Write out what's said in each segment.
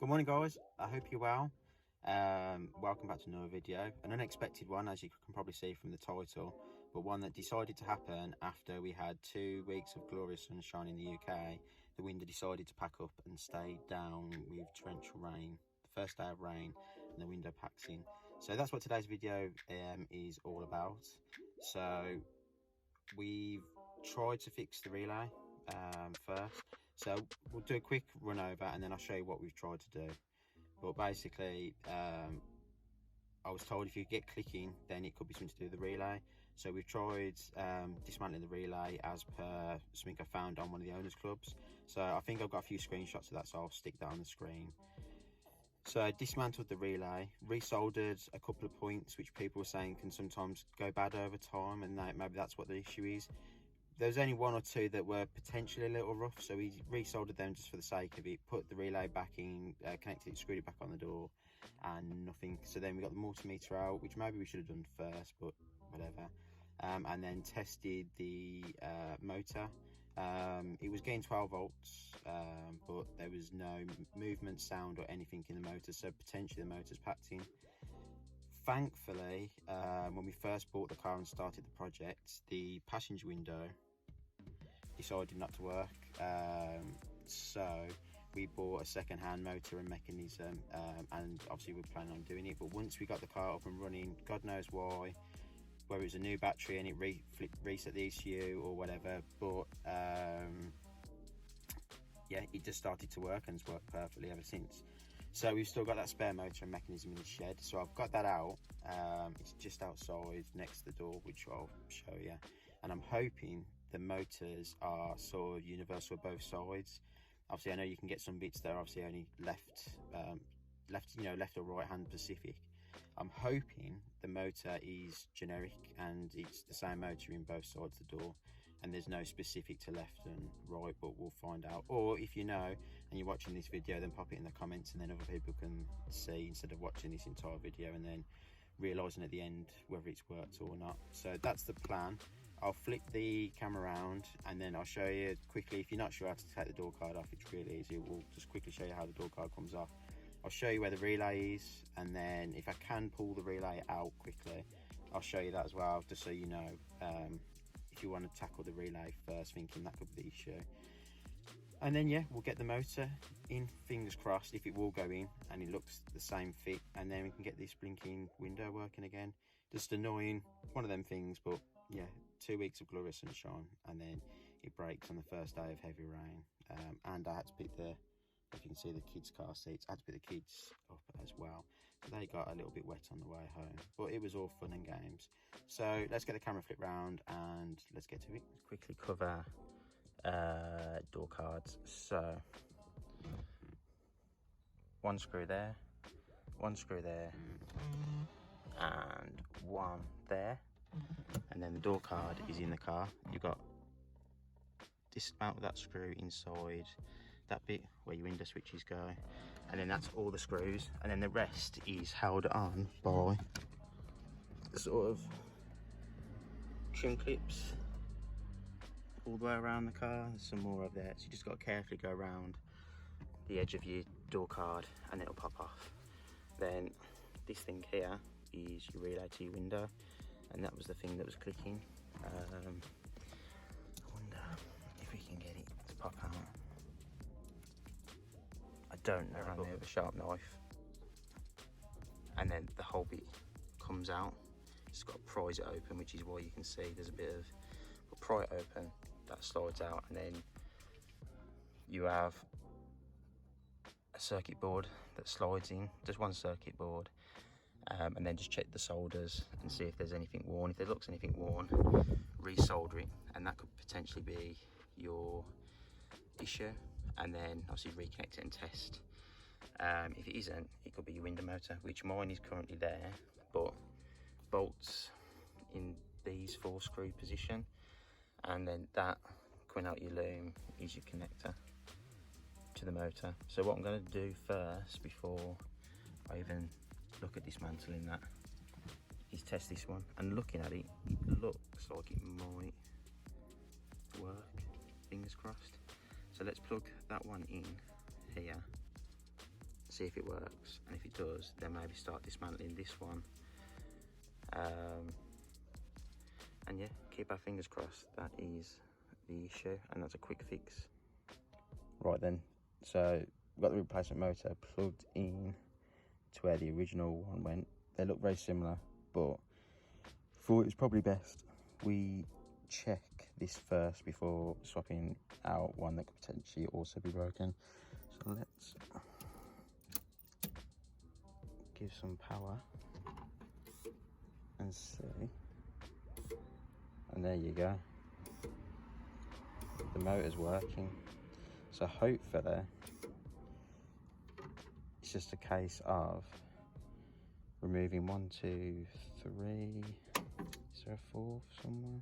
Good morning, guys. I hope you're well. Welcome back to another video. An unexpected one, as you can probably see from the title, but one that decided to happen after we had 2 weeks of glorious sunshine in the UK. The window decided to pack up and stay down with torrential rain. The first day of rain, and the window packs in. So that's what today's video is all about. So we've tried to fix the relay first. So we'll do a quick run over and then I'll show you what we've tried to do. But basically, I was told if you get clicking, then it could be something to do with the relay. So we've tried dismantling the relay as per something I found on one of the owners' clubs. So I think I've got a few screenshots of that, so I'll stick that on the screen. So I dismantled the relay, resoldered a couple of points which people were saying can sometimes go bad over time, and maybe that's what the issue is. There's only one or two that were potentially a little rough, so we resoldered them just for the sake of it, put the relay back in, connected it, screwed it back on the door, and nothing. So then we got the multimeter out, which maybe we should have done first, but whatever. And then tested the motor. It was getting 12 volts, but there was no movement, sound, or anything in the motor, so potentially the motor's packed in. Thankfully, when we first bought the car and started the project, the passenger window decided not to work, so we bought a second-hand motor and mechanism, and obviously we're planning on doing it. But once we got the car up and running, God knows why, whether it was a new battery and it reset the ECU or whatever, but yeah, it just started to work and it's worked perfectly ever since. So we've still got that spare motor and mechanism in the shed, so I've got that out. It's just outside next to the door, which I'll show you, and I'm hoping the motors are sort of universal both sides. Obviously I know you can get some bits that are obviously only left or right hand specific. I'm hoping the motor is generic and it's the same motor in both sides of the door, and there's no specific to left and right, but we'll find out. Or if you know and you're watching this video, then pop it in the comments and then other people can see, instead of watching this entire video and then realizing at the end whether it's worked or not. So that's the plan. I'll flip the camera around and then I'll show you quickly. If you're not sure how to take the door card off, it's really easy. We'll just quickly show you how the door card comes off. I'll show you where the relay is, and then if I can pull the relay out quickly, I'll show you that as well, just so you know, if you want to tackle the relay first, thinking that could be the issue. And then yeah, we'll get the motor in, fingers crossed, if it will go in and it looks the same fit, and then we can get this blinking window working again. Just annoying, one of them things, but yeah, 2 weeks of glorious sunshine and then it breaks on the first day of heavy rain. And I had to pick the, if you can see the kids' car seats, I had to pick the kids up as well, so they got a little bit wet on the way home, but it was all fun and games. So let's get the camera flipped round and let's get to it. Let's quickly cover door cards. So one screw there, one screw there, and one there, and then the door card is in the car. You've got dismount that screw inside that bit where your window switches go, and then that's all the screws, and then the rest is held on by sort of trim clips all the way around the car. There's some more over there, so you just got to carefully go around the edge of your door card and it'll pop off. Then this thing here is your relay to your window, and that was the thing that was clicking. I wonder if we can get it to pop out. I don't know how, with a sharp knife. And then the whole bit comes out. Just got to prise it open, which is why you can see there's a bit of, but pry it open, that slides out, and then you have a circuit board that slides in, just one circuit board, and then just check the solders and see if there's anything worn. If there looks anything worn, resolder it, and that could potentially be your issue, and then obviously reconnect it and test. If it isn't, it could be your window motor, which mine is currently there, but bolts in these 4-screw position, and then that coming out your loom is your connector to the motor. So what I'm going to do first, before I even look at dismantling that, is test this one. And looking at it, it looks like it might work, fingers crossed. So let's plug that one in here, see if it works, and if it does, then maybe start dismantling this one. And yeah, keep our fingers crossed. That is the issue, and that's a quick fix. Right then, so we've got the replacement motor plugged in to where the original one went. They look very similar, but thought it's probably best we check this first before swapping out one that could potentially also be broken. So let's give some power and see. And there you go, the motor's working. So hopefully it's just a case of removing 1, 2, 3. Is there a 4th somewhere?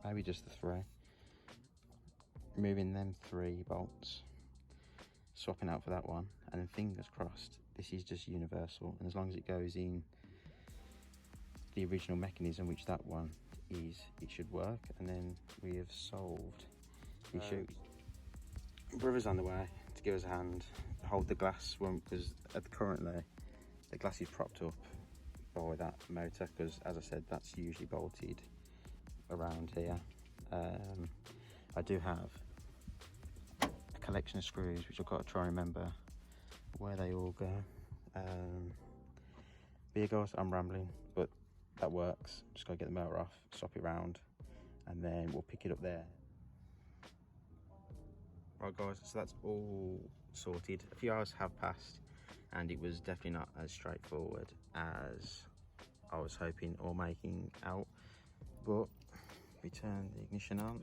Maybe just the 3. Removing them 3 bolts, swapping out for that one, and then fingers crossed this is just universal, and as long as it goes in the original mechanism, which that one is, it should work, and then we have solved the issue. Brother's on the way to give us a hand, hold the glass one, because currently the glass is propped up by that motor, because as I said, that's usually bolted around here. I do have a collection of screws which I've got to try and remember where they all go. But yeah guys, I'm rambling, but that works. Just gotta get the motor off, swap it round, and then we'll pick it up there. Right guys, so that's all sorted. A few hours have passed, and it was definitely not as straightforward as I was hoping or making out, but we turn the ignition on.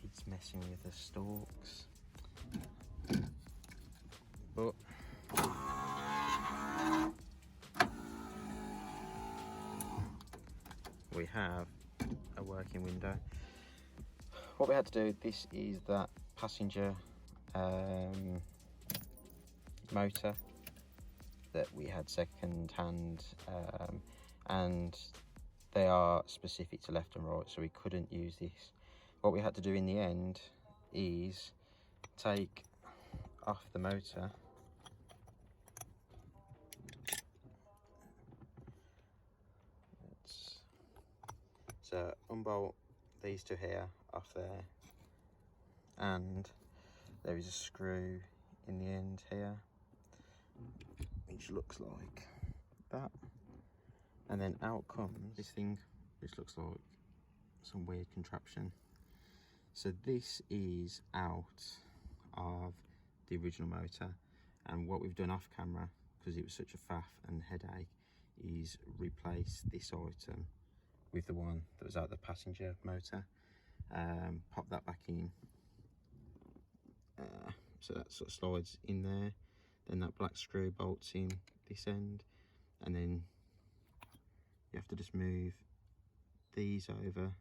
Kids messing with the stalks, but we have a working window. What we had to do, this is that passenger motor that we had second hand, and they are specific to left and right, so we couldn't use this. What we had to do in the end is take off the motor, so unbolt these two here off there, and there is a screw in the end here which looks like that, and then out comes this thing which looks like some weird contraption. So this is out of the original motor, and what we've done off camera, because it was such a faff and headache, is replace this item with the one that was out the passenger motor. Pop that back in, so that sort of slides in there, then that black screw bolts in this end, and then you have to just move these over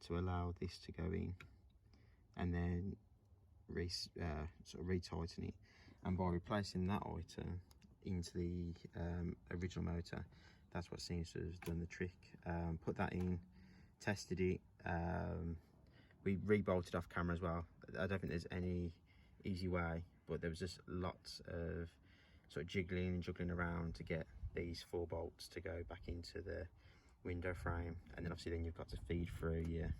to allow this to go in, and then sort of retighten it. And by replacing that item into the original motor, that's what seems to have done the trick. Put that in, tested it, we re-bolted off camera as well. I don't think there's any easy way, but there was just lots of sort of jiggling and juggling around to get these 4 bolts to go back into the window frame, and then obviously then you've got to feed through your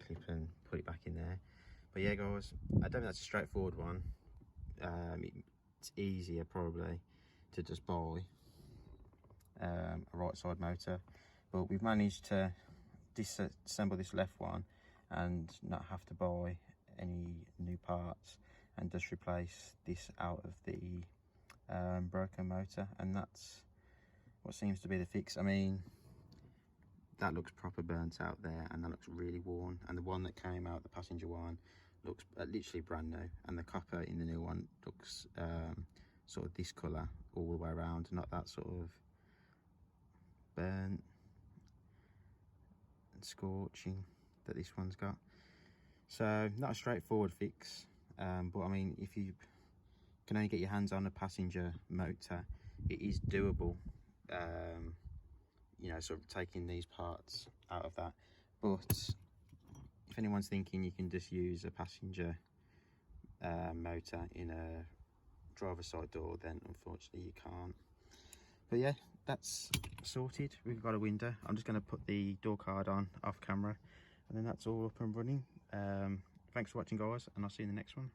clip and put it back in there. But yeah guys, I don't think that's a straightforward one. It's easier probably to just buy a right side motor, but we've managed to disassemble this left one and not have to buy any new parts, and just replace this out of the broken motor, and that's what seems to be the fix. I mean, that looks proper burnt out there, and that looks really worn, and the one that came out, the passenger one, looks literally brand new, and the copper in the new one looks sort of this colour all the way around, not that sort of burnt and scorching that this one's got. So not a straightforward fix, but I mean, if you can only get your hands on a passenger motor, it is doable. You know, sort of taking these parts out of that, but if anyone's thinking you can just use a passenger motor in a driver's side door, then unfortunately you can't. But yeah, that's sorted. We've got a window. I'm just going to put the door card on off camera, and then that's all up and running. Thanks for watching, guys, and I'll see you in the next one.